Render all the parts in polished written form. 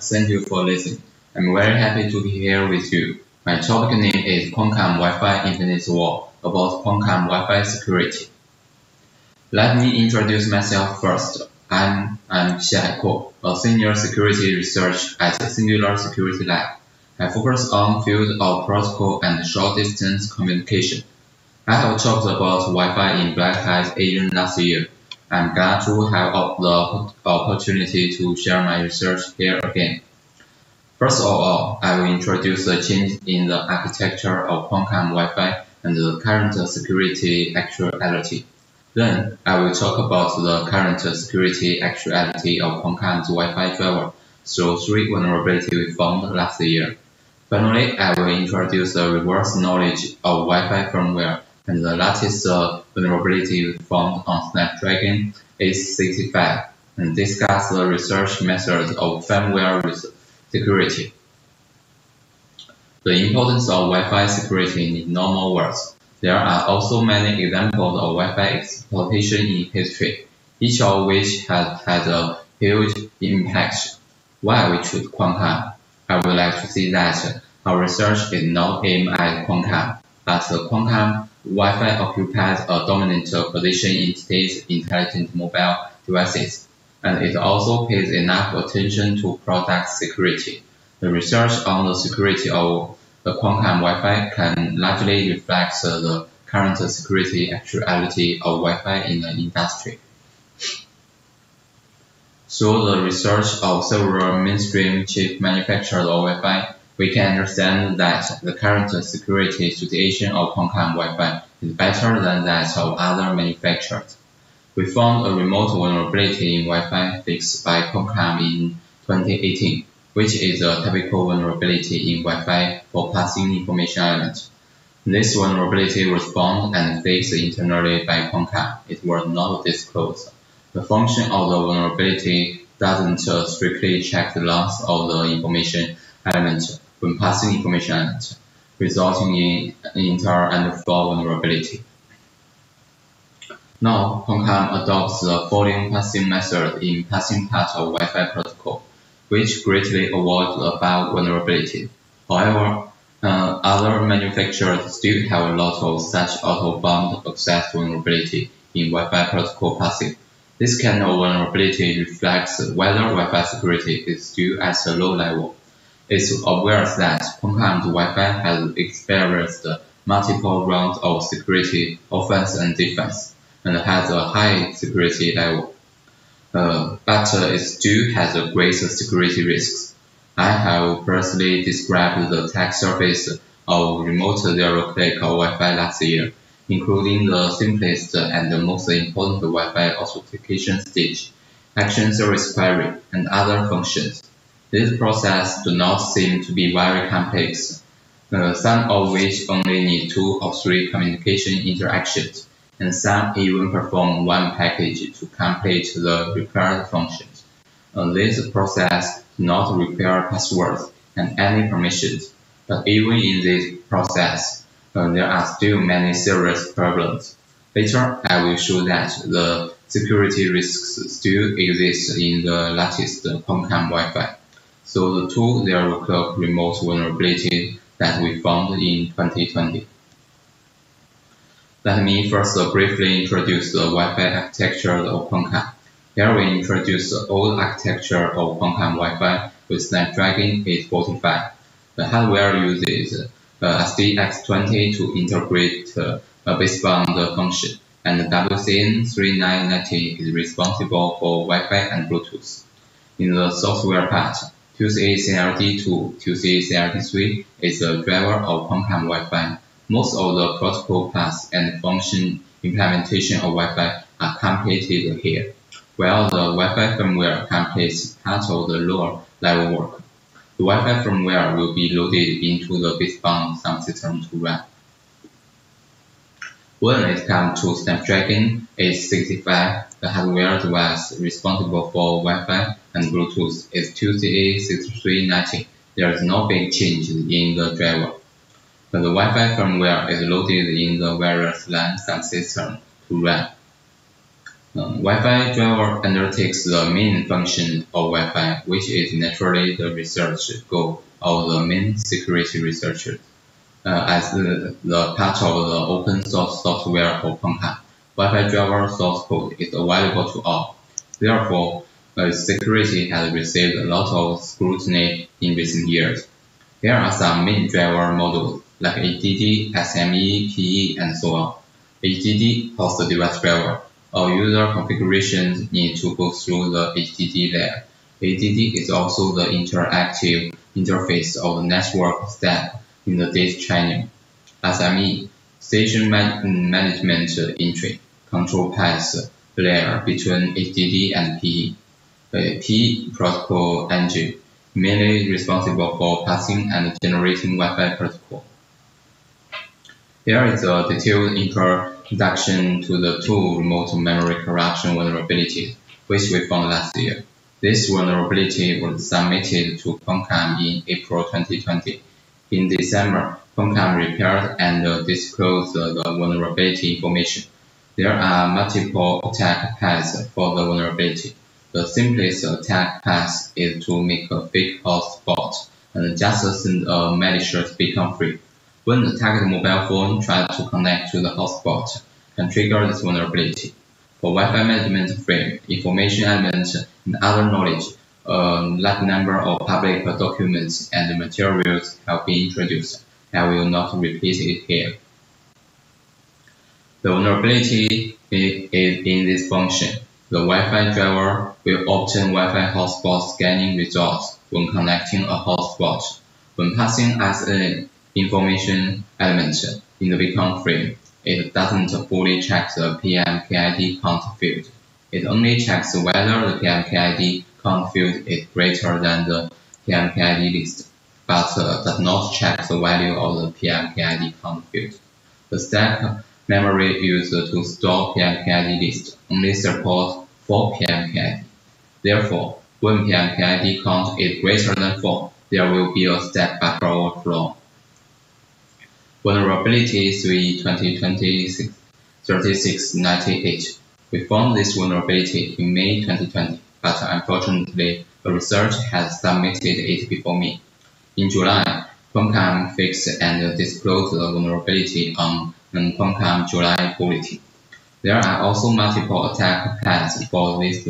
Thank you for listening. I'm very happy to be here with you. My topic name is Qualcomm WiFi Infinite War about Qualcomm WiFi Security. Let me introduce myself first. I'm Haikuo Xie, a senior security researcher at Singular Security Lab. I focus on field of protocol and short-distance communication. I have talked about Wi-Fi in Black Hat Asian last year. I'm glad to have the opportunity to share my research here again. First of all, I will introduce the change in the architecture of Qualcomm Wi-Fi and the current security actuality. Then, I will talk about the current security actuality of Qualcomm's Wi-Fi driver through 3 vulnerabilities we found last year. Finally, I will introduce the reverse knowledge of Wi-Fi firmware and the latest vulnerability we found on Snapdragon 865, and discuss the research methods of firmware security. The importance of Wi-Fi security in normal words. There are also many examples of Wi-Fi exploitation in history, each of which has had a huge impact. Why we choose Qualcomm? I would like to say that our research is not aimed at Qualcomm, but Qualcomm Wi-Fi occupies a dominant position in today's intelligent mobile devices, and it also pays enough attention to product security. The research on the security of the Qualcomm Wi-Fi can largely reflect the current security actuality of Wi-Fi in the industry. Through the research of several mainstream chip manufacturers of Wi-Fi, we can understand that the current security situation of Qualcomm Wi-Fi is better than that of other manufacturers. We found a remote vulnerability in Wi-Fi fixed by Qualcomm in 2018, which is a typical vulnerability in Wi-Fi for passing information elements. This vulnerability was found and fixed internally by Qualcomm. It was not disclosed. The function of the vulnerability doesn't strictly check the length of the information element when passing information element, resulting in inter and flow vulnerability. Now, Qualcomm adopts the volume passing method in passing part of Wi-Fi protocol, which greatly avoids the above vulnerability. However, other manufacturers still have a lot of such auto-bound access vulnerability in Wi-Fi protocol passing. This kind of vulnerability reflects whether Wi-Fi security is still at a low level. It's obvious that Qualcomm's Wi-Fi has experienced multiple rounds of security offense and defense, and has a high security level. But it still has a great security risks. I have personally described the attack surface of remote zero-click Wi-Fi last year, including the simplest and the most important Wi-Fi authentication stage, action service query, and other functions. This process do not seem to be very complex, some of which only need 2 or 3 communication interactions, and some even perform one package to complete the required functions. This process does not require passwords and any permissions, but even in this process, there are still many serious problems. Later, I will show that the security risks still exist in the latest Qualcomm Wi-Fi. So the 2 zero-click remote vulnerabilities that we found in 2020. Let me first briefly introduce the Wi-Fi architecture of Qualcomm. Here we introduce the old architecture of Qualcomm Wi-Fi with Snapdragon 845. The hardware uses SDX20 to integrate a baseband function, and WCN3990 is responsible for Wi-Fi and Bluetooth. In the software part, QCA-CLD2, QCA-CLD3 is the driver of Qualcomm Wi-Fi. Most of the protocol paths and function implementation of Wi-Fi are completed here, while the Wi-Fi firmware completes part of the lower level work. The Wi-Fi firmware will be loaded into the baseband subsystem to run. When it comes to Snapdragon 865, the hardware device responsible for Wi-Fi and Bluetooth is QCA6390. There is no big change in the driver, but the Wi-Fi firmware is loaded in the various LAN subsystem to run. Wi-Fi driver undertakes the main function of Wi-Fi, which is naturally the research goal of the main security researchers. As the part of the open source software of Qualcomm, Wi-Fi driver source code is available to all. Therefore, security has received a lot of scrutiny in recent years. Here are some main driver models like HDD, SME, PE, and so on. HDD host device driver. All user configurations need to go through the HDD layer. HDD is also the interactive interface of the network stack in the data channel. SME, station management entry, control path layer between HDD and PE. PE protocol engine, mainly responsible for passing and generating Wi-Fi protocol. Here is a detailed introduction to the two remote memory corruption vulnerabilities, which we found last year. This vulnerability was submitted to Qualcomm in April 2020. In December, Qualcomm repaired and disclosed the vulnerability information. There are multiple attack paths for the vulnerability. The simplest attack path is to make a fake hotspot and just send a malicious beacon free. When the target mobile phone tries to connect to the hotspot, can trigger this vulnerability. For Wi-Fi management frame, information elements, and other knowledge, a large number of public documents and materials have been introduced. I will not repeat it here. The vulnerability is in this function. The Wi-Fi driver will obtain Wi-Fi hotspot scanning results when connecting a hotspot. When passing as an information element in the beacon frame, it doesn't fully check the PMKID count field. It only checks whether the PMKID count field is greater than the PMKID list, but does not check the value of the PMKID count field. The stack memory used to store PMKID list only supports 4 PMKID. Therefore, when PMKID count is greater than 4, there will be a stack buffer overflow. Vulnerability 3-2020-3698. We found this vulnerability in May 2020, but unfortunately, the research has submitted it before me. In July, Qualcomm fixed and disclosed the vulnerability on Qualcomm July bulletin. There are also multiple attack paths for this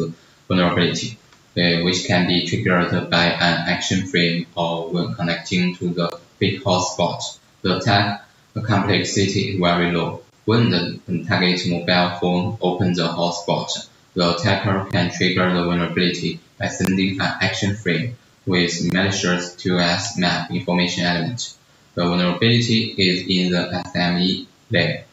vulnerability, which can be triggered by an action frame or when connecting to the fake hotspot. The attack complexity is very low. When the target mobile phone opens the hotspot, the attacker can trigger the vulnerability by sending an action frame with malicious 2S map information element. The vulnerability is in the SME layer.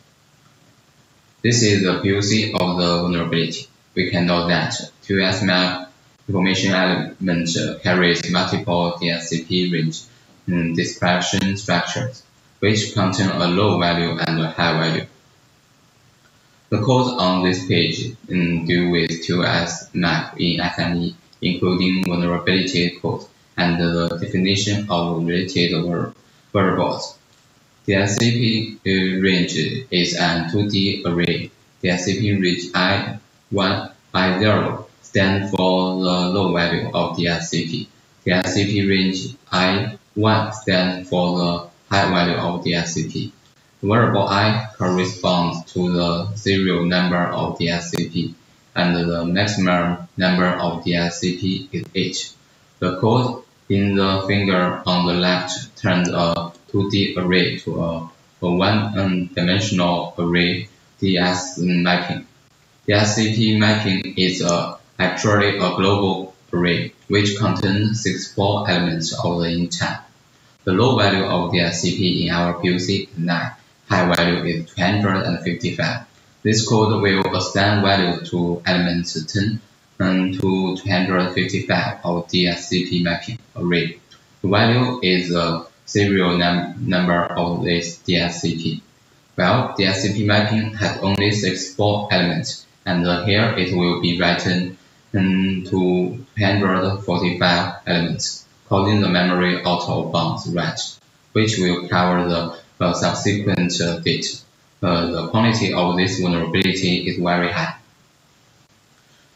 This is the POC of the vulnerability. We can note that 2S map information element carries multiple DHCP range description structures, which contain a low value and a high value. The code on this page deal with 2S map in SME, including vulnerability code and the definition of related variables. The DHCP range is an 2D array. The DHCP range I1, I0 stands for the low value of the DHCP. The DHCP range I1 stands for the high value of the DHCP. The variable I corresponds to the serial number of the DHCP, and the maximum number of the DHCP is 8. The code in the figure on the left turns a 2D array to a one-dimensional array DS mapping. DHCP mapping is actually a global array which contains 64 elements of the intent. The low value of DHCP in our POC is 9. High value is 255. This code will assign value to elements 10 to 255 of DHCP mapping array. The value is the serial number of this DHCP. Well, DHCP mapping has only 64 elements, and here it will be written to 245 elements, causing the memory out of bounds write, which will cover the subsequent data. The quantity of this vulnerability is very high.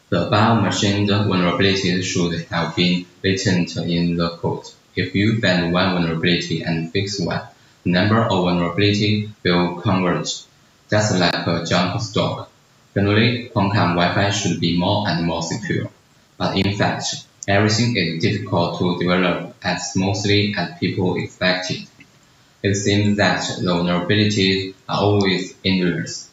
The above mentioned vulnerabilities should have been latent in the code. If you find one vulnerability and fix one, the number of vulnerabilities will converge, just like a jump stock. Generally, Qualcomm Wi-Fi should be more and more secure. But in fact, everything is difficult to develop as smoothly as people expected. It seems that the vulnerabilities are always endless.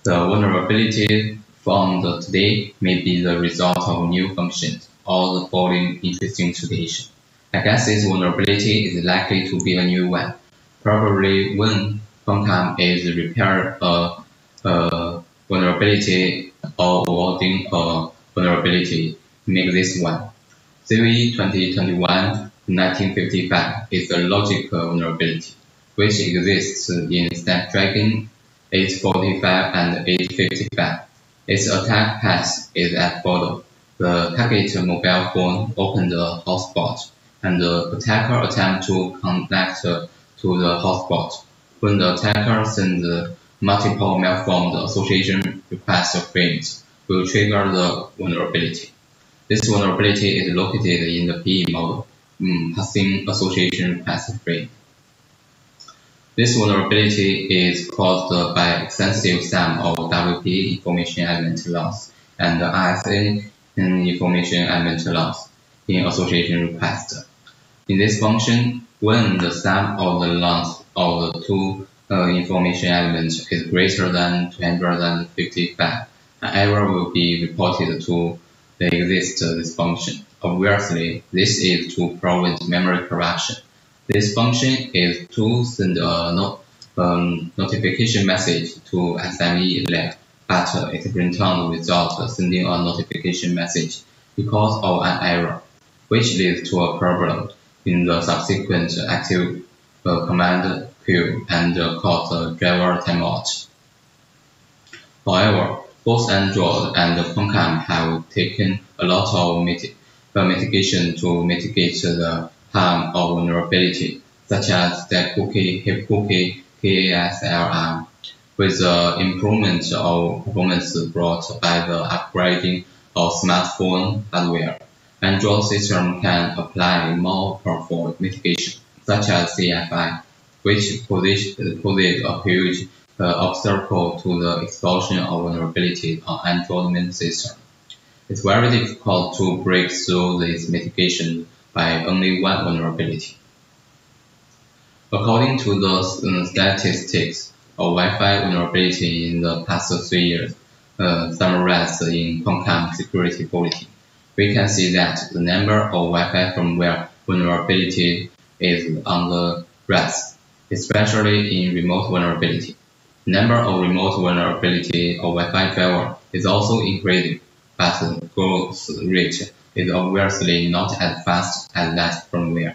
The vulnerability found today may be the result of new functions or the following interesting situation. I guess this vulnerability is likely to be a new one. Probably when Qualcomm is repairing a vulnerability or avoiding a vulnerability, make this one. CV 2021-1955 is a logical vulnerability, which exists in Snapdragon 845 and 855. Its attack path is as follows. The target mobile phone opens a hotspot, and the attacker attempts to connect to the hotspot. When the attacker sends multiple malformed association request frames, will trigger the vulnerability. This vulnerability is located in the PE model, passing association request frame. This vulnerability is caused by excessive sum of WP information element loss and ISA information element loss in association request. In this function, when the sum of the length of the two information elements is greater than 255, an error will be reported to exist this function. Obviously, this is to prevent memory corruption. This function is to send a notification message to SME lab, but it returns without sending a notification message because of an error, which leads to a problem in the subsequent active command queue and cause driver timeout. However, both Android and Qualcomm have taken a lot of mitigation to mitigate the harm of vulnerability, such as stack cookie, heap cookie, KASLR, with the improvement of performance brought by the upgrading of smartphone hardware. Android system can apply more powerful mitigation, such as CFI, which poses a huge obstacle to the explosion of vulnerabilities on Android main system. It's very difficult to break through this mitigation by only one vulnerability. According to the statistics of Wi-Fi vulnerability in the past 3 years, summarized in Qualcomm Security Bulletin, we can see that the number of Wi-Fi firmware vulnerability is on the rise, especially in remote vulnerability. The number of remote vulnerability of Wi-Fi driver is also increasing, but the growth rate is obviously not as fast as that firmware.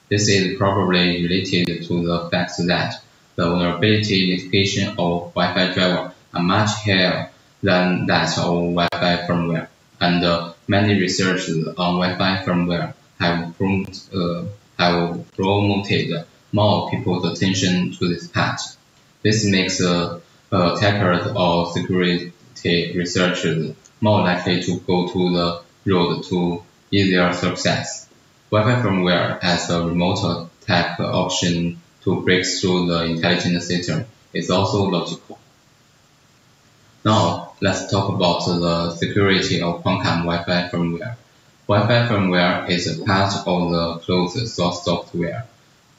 This is probably related to the fact that the vulnerability mitigation of Wi-Fi driver are much higher than that of Wi-Fi firmware, and many researchers on Wi-Fi firmware have promoted more people's attention to this part. This makes attackers or security researchers more likely to go to the road to easier success. Wi-Fi firmware as a remote attack option to break through the intelligent system is also logical. Now, let's talk about the security of Qualcomm Wi-Fi firmware. Wi-Fi firmware is a part of the closed source software.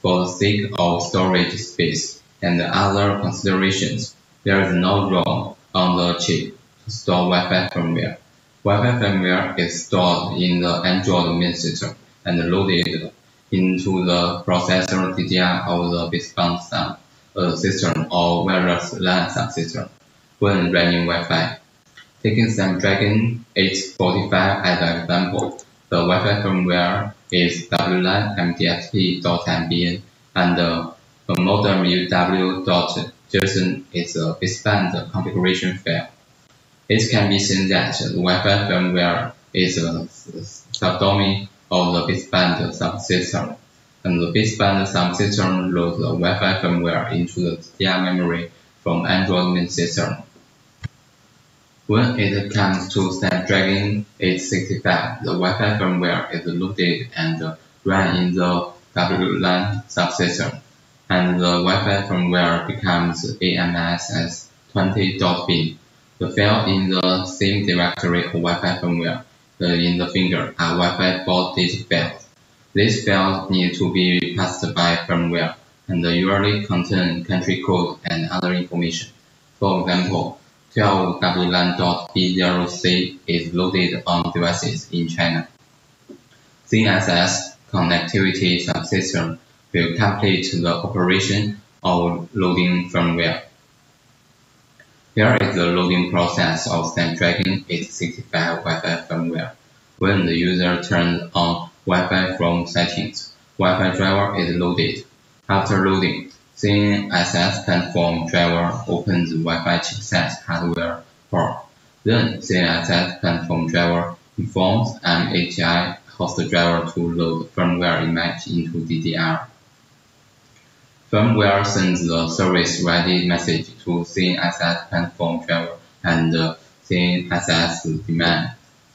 For the sake of storage space and other considerations, there is no ROM on the chip to store Wi-Fi firmware. Wi-Fi firmware is stored in the Android main system and loaded into the processor DDR of the baseband system or wireless LAN subsystem when running Wi-Fi. Taking Snapdragon 845 as an example, the Wi-Fi firmware is WLAN MDXP.mbn and the modem uw.json is a baseband configuration file. It can be seen that the Wi-Fi firmware is a subdomain of the baseband subsystem, and the baseband subsystem loads the Wi-Fi firmware into the DDR memory from Android main system. When it comes to Snapdragon 865, the Wi-Fi firmware is loaded and run in the WLAN subsystem, and the Wi-Fi firmware becomes AMS as 20.bin. The file in the same directory of Wi-Fi firmware in the finger are Wi-Fi 4-digit files. These files need to be passed by firmware and usually contain country code and other information. For example, 12wlan.b0c is loaded on devices in China. CSS connectivity subsystem will complete the operation of loading firmware. Here is the loading process of Snapdragon 865 Wi-Fi firmware. When the user turns on Wi-Fi from settings, Wi-Fi driver is loaded. After loading, CSS platform driver opens the Wi-Fi chipset hardware port. Then CSS platform driver informs MATI host driver to load firmware image into DDR. Firmware sends the service ready message to CSS platform driver and CSS daemon.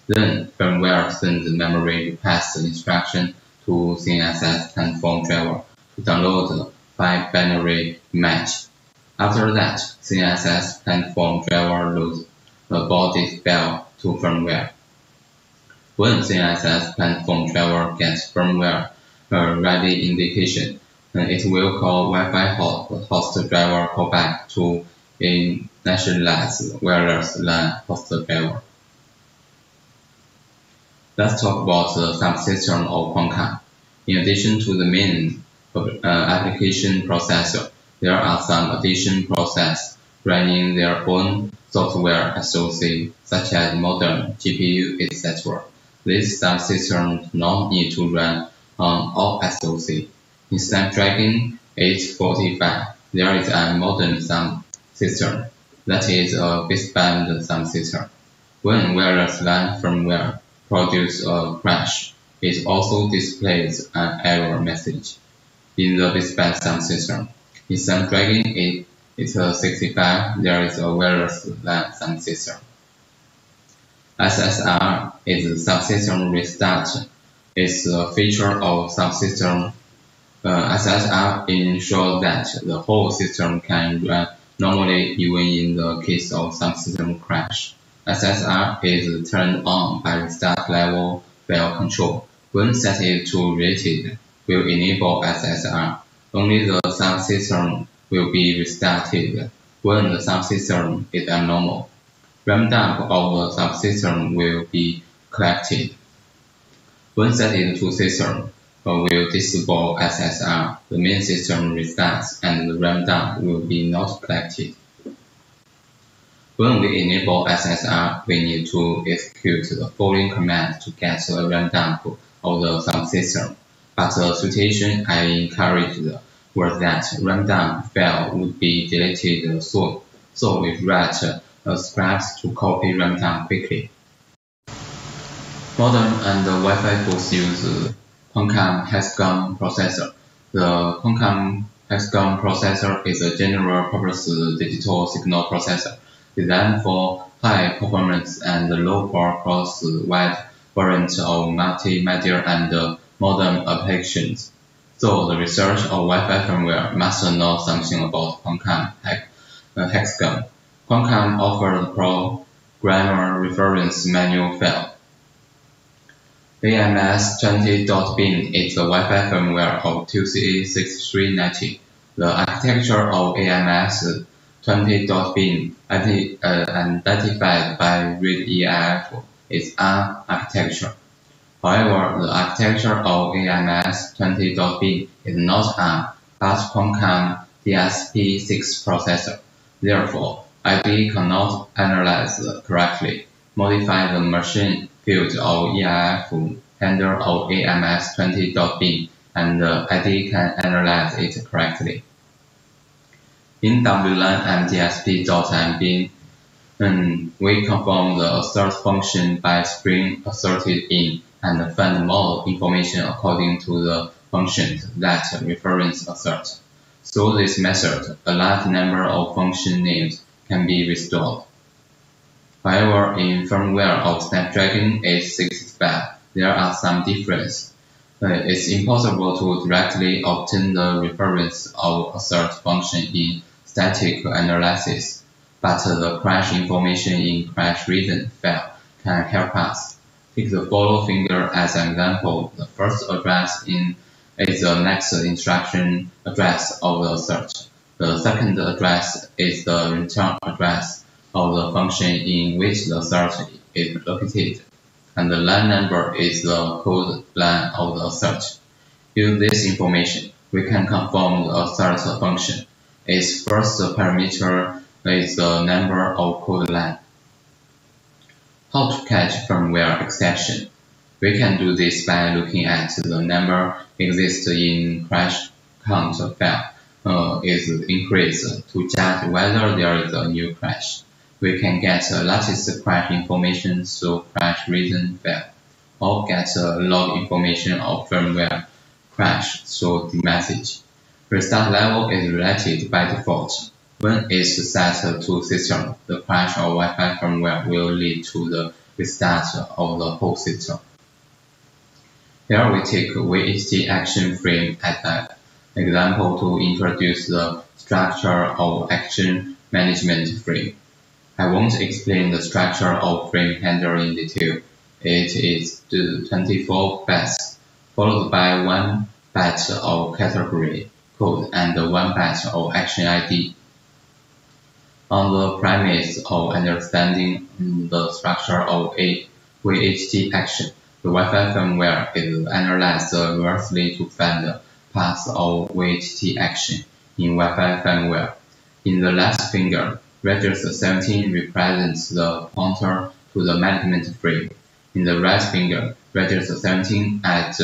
Then firmware sends the memory request instruction to CSS platform driver to download the 5-binary image. After that, CSS platform driver loads the body file to firmware. When CSS platform driver gets firmware ready indication, it will call Wi-Fi host driver callback to initialize wireless LAN host driver. Let's talk about the subsystem of Qualcomm. In addition to the main application processor, there are some additional processes running their own software SoC, such as modem, GPU, etc. These subsystems do not need to run on all SoC. In Snapdragon 845, there is a modem subsystem, that is a baseband subsystem. When wireless LAN firmware produces a crash, it also displays an error message in the baseband subsystem. In Snapdragon 865, there is a wireless LAN subsystem. SSR is a subsystem restart. It's a feature of subsystem. SSR ensures that the whole system can run normally even in the case of subsystem crash. SSR is turned on by restart level file control. When set to rated, will enable SSR. Only the subsystem will be restarted when the subsystem is abnormal. RAM dump of the subsystem will be collected. When set to system, will disable SSR. The main system restarts and the RAM dump will be not collected. When we enable SSR, we need to execute the following command to get a RAM dump of the subsystem. But the situation I encouraged was that RAM dump file would be deleted soon, so we write a script to copy RAM dump quickly. Modem and Wi-Fi both use Qualcomm hexagon processor. The Qualcomm hexagon processor is a general-purpose digital signal processor designed for high performance and low power across a wide variety of multimedia and modem applications. So the research of Wi-Fi firmware must know something about Qualcomm hexagon. Qualcomm offers the programmer reference manual file. AMS 20.bin is the Wi-Fi firmware of 2CA6390. The architecture of AMS 20.bin identified by ReadEIF is ARM architecture. However, the architecture of AMS 20.bin is not ARM, but Qualcomm DSP6 processor. Therefore, IDE cannot analyze correctly, modify the machine field of EIF handle of AMS 20.bin, and IDE can analyze it correctly. In WLAN and DSP.mbin, we confirm the assert function by string asserted in and find more information according to the functions that reference assert. Through this method, a large number of function names can be restored. However, in firmware of Snapdragon 865, there are some differences. It's impossible to directly obtain the reference of a search function in static analysis, but the crash information in crash reason file can help us. Take the follow finger as an example. The first address is the next instruction address of the search. The second address is the return address of the function in which the search is located, and the line number is the code line of the search. Using this information, we can confirm the search function. Its first parameter is the number of code line. How to catch firmware exception? We can do this by looking at the number exists in crash count file is increased to judge whether there is a new crash. We can get latest crash information through crash reason file, or get log information of firmware crash through the message. Restart level is related by default. When it's set to system, the crash of Wi-Fi firmware will lead to the restart of the whole system. Here we take WHT action frame as an example to introduce the structure of action management frame. I won't explain the structure of frame handler in detail. It is 24 bytes, followed by 1 byte of category code and 1 byte of action ID. On the premise of understanding the structure of a WHT action, the Wi-Fi firmware is analyzed reversely to find the path of WHT action in Wi-Fi firmware. In the left finger, register 17 represents the pointer to the management frame. In the right finger, register 17 at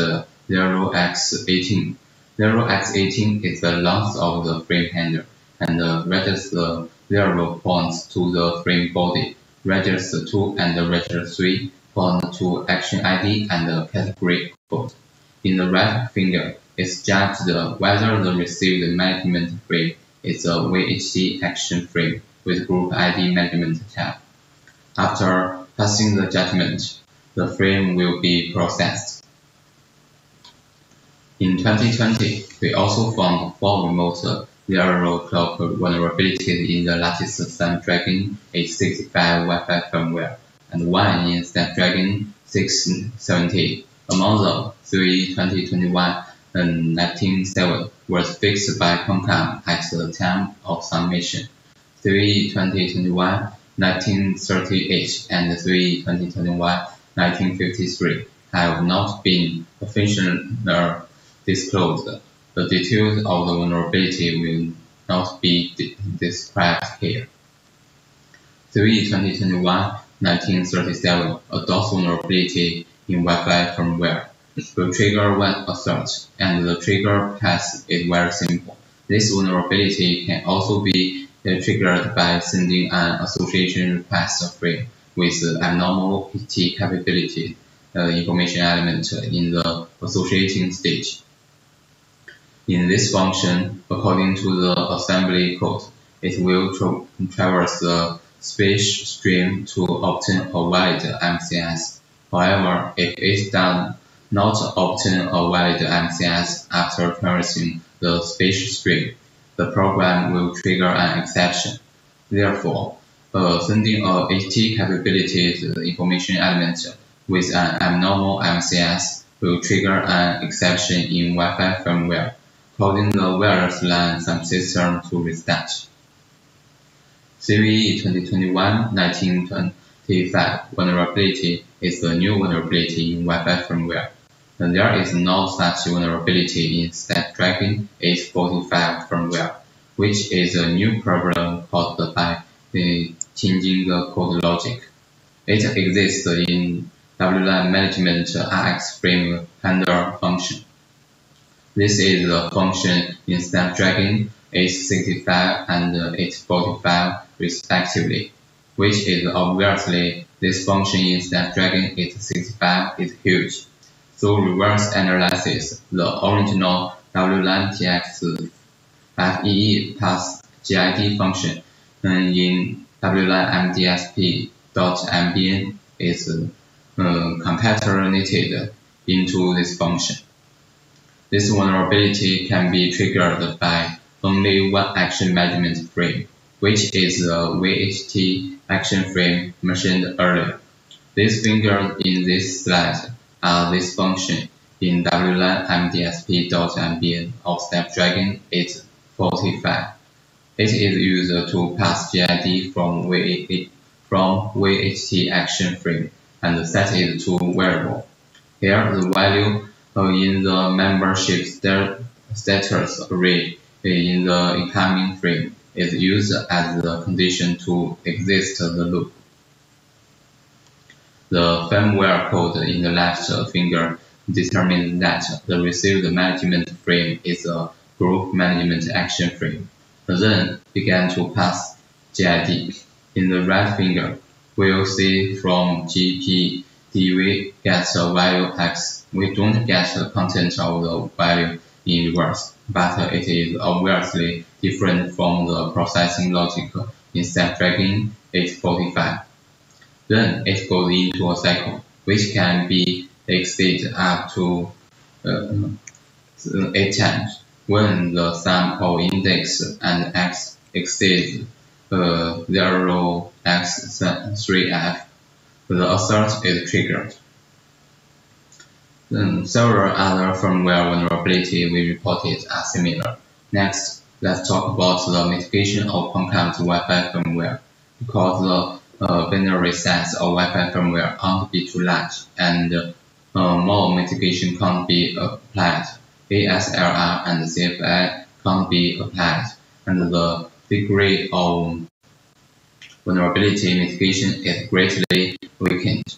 0x18. 0x18 is the length of the frame handler, and register 0 points to the frame body. Register 2 and register 3 point to action ID and category code. In the right finger, it's judged whether the received management frame is a WHT action frame with group ID management tab. After passing the judgment, the frame will be processed. In 2020, we also found 4 remote zero clock vulnerabilities in the latest Snapdragon 865 Wi-Fi firmware, and 1 in Snapdragon 670. Among them, 3 2021 and 19.7 was fixed by Qualcomm at the time of submission. 3 2021 1938 and 3 2021 1953 have not been officially disclosed. The details of the vulnerability will not be described here. 3 2021 1937 a DOS vulnerability in Wi-Fi firmware will trigger when assault, and the trigger path is very simple. This vulnerability can also be triggered by sending an association request frame with abnormal HT capability information element in the associating stage. In this function, according to the assembly code, it will traverse the space stream to obtain a valid MCS. However, if it does not obtain a valid MCS after traversing the space stream, the program will trigger an exception. Therefore, sending a HT capabilities information element with an abnormal MCS will trigger an exception in Wi-Fi firmware, causing the wireless LAN subsystem to restart. CVE 2021-1925 vulnerability is a new vulnerability in Wi-Fi firmware, and there is no such vulnerability in Snapdragon 845 firmware, which is a new problem caused by changing the code logic. It exists in WLAN management RX frame handler function. This is the function in Snapdragon 865 and 845 respectively, which is obviously this function in Snapdragon 865 is huge. Through reverse analysis, the original WLAN TX FEE pass GID function in WLAN MDSP .mbn is concatenated into this function. This vulnerability can be triggered by only one action management frame, which is the VHT action frame mentioned earlier. These fingers in this slide are this function in WLAN mdsp.mbn of Snapdragon 845. It is used to pass GID from VHT action frame and set it to variable. Here, the value in the membership status array in the incoming frame is used as the condition to exit the loop. The firmware code in the left finger determines that the received management frame is a group management action frame, then began to pass GID. In the right finger, we'll see from GPDV gets a value X. We don't get the content of the value in reverse, but it is obviously different from the processing logic in Snapdragon 845. Then it goes into a cycle, which can be exceeded up to 8 times. When the sum of index and x exceeds 0x3f, the assert is triggered. Several other firmware vulnerabilities we reported are similar. Next, let's talk about the mitigation of Qualcomm's Wi-Fi firmware. Because the binary size of Wi-Fi firmware can't be too large, and more mitigation can't be applied. ASLR and CFI can't be applied, and the degree of vulnerability mitigation is greatly weakened.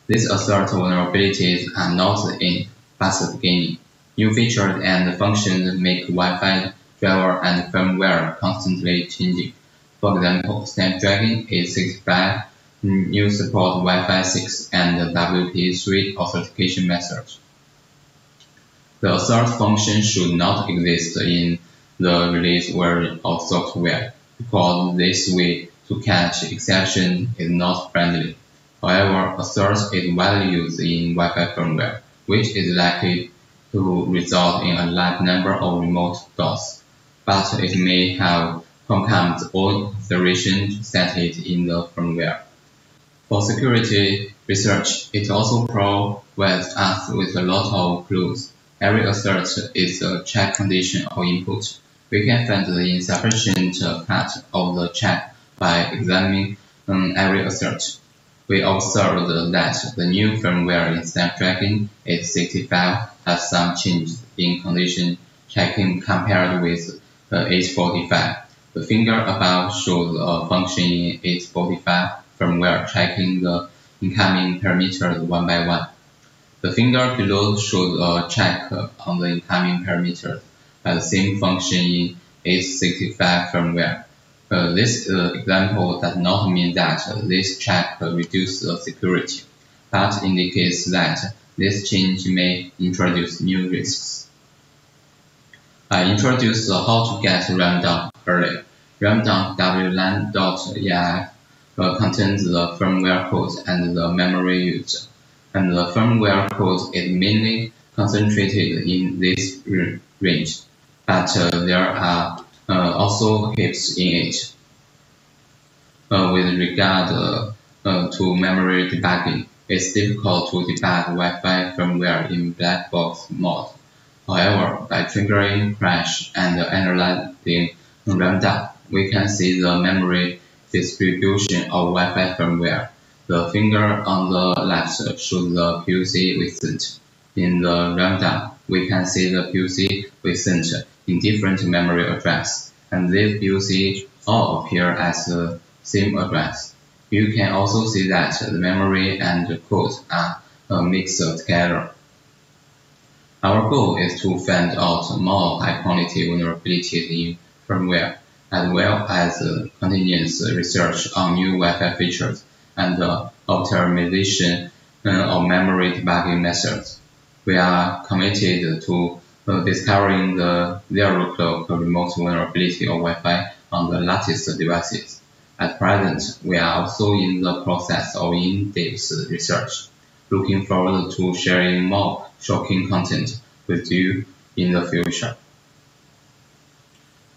These assert vulnerabilities are not the end, but the beginning. New features and functions make Wi-Fi driver and firmware constantly changing. For example, Snapdragon 865 new support Wi-Fi 6 and WP3 authentication methods. The assert function should not exist in the release version of software, because this way to catch exception is not friendly. However, assert is widely used in Wi-Fi firmware, which is likely to result in a large number of remote doors, but it may have Qualcomm's own configuration to set it in the firmware. For security research, it also provides us with a lot of clues. Every assert is a check condition or input. We can find the insufficient part of the check by examining every assert. We observed that the new firmware in Snapdragon 865 has some changes in condition checking compared with 845. The finger above shows a function in 845 firmware checking the incoming parameters one by one. The finger below shows a check on the incoming parameters by the same function in 865 firmware. This example does not mean that this check reduces the security, but indicates that this change may introduce new risks. I introduced how to get rundown earlier. Rundown WLAN.eif contains the firmware code and the memory used, and the firmware code is mainly concentrated in this range, but there are also heaps in it. With regard to memory debugging, it's difficult to debug Wi-Fi firmware in black box mode. However, by triggering crash and analyzing rundown, we can see the memory distribution of Wi-Fi firmware. The finger on the left shows the PUC we sent. In the rundown, we can see the PUC we sent in different memory address, and these PUC all appear as the same address. You can also see that the memory and the code are mixed together. Our goal is to find out more high-quality vulnerabilities in firmware, as well as continuous research on new Wi-Fi features and optimization of memory debugging methods. We are committed to discovering the zero-clock remote vulnerability of Wi-Fi on the latest devices. At present, we are also in the process of in-depth research, looking forward to sharing more shocking content with you in the future.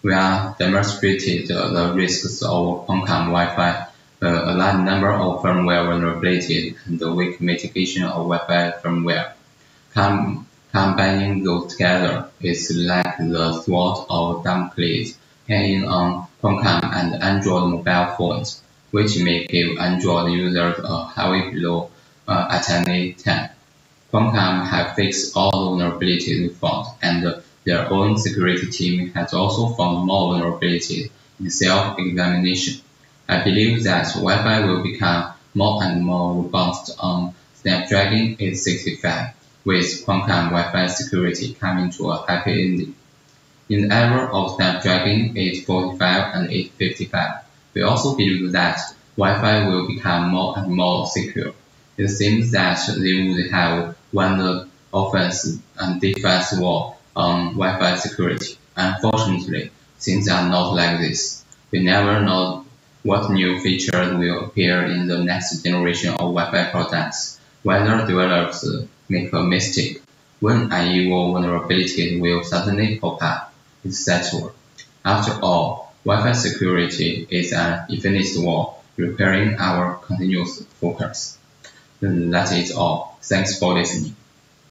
We have demonstrated the risks of Qualcomm Wi-Fi, a large number of firmware vulnerabilities, and the weak mitigation of Wi-Fi firmware. Combining those together is like the sword of Damocles hanging on Qualcomm and Android mobile phones, which may give Android users a heavy blow at any time. Qualcomm have fixed all the vulnerabilities we found, and their own security team has also found more vulnerabilities in self-examination. I believe that Wi-Fi will become more and more robust on Snapdragon 865, with Qualcomm Wi-Fi Security coming to a happy ending. In the era of Snapdragon 845 and 855, we also believe that Wi-Fi will become more and more secure. It seems that they would have won the offense and defense war on Wi-Fi security. Unfortunately, things are not like this. We never know what new features will appear in the next generation of Wi-Fi products, whether developers make a mistake, when an evil vulnerability will suddenly pop up, etc. After all, Wi-Fi security is an infinite war, requiring our continuous focus. That is all. Thanks for listening.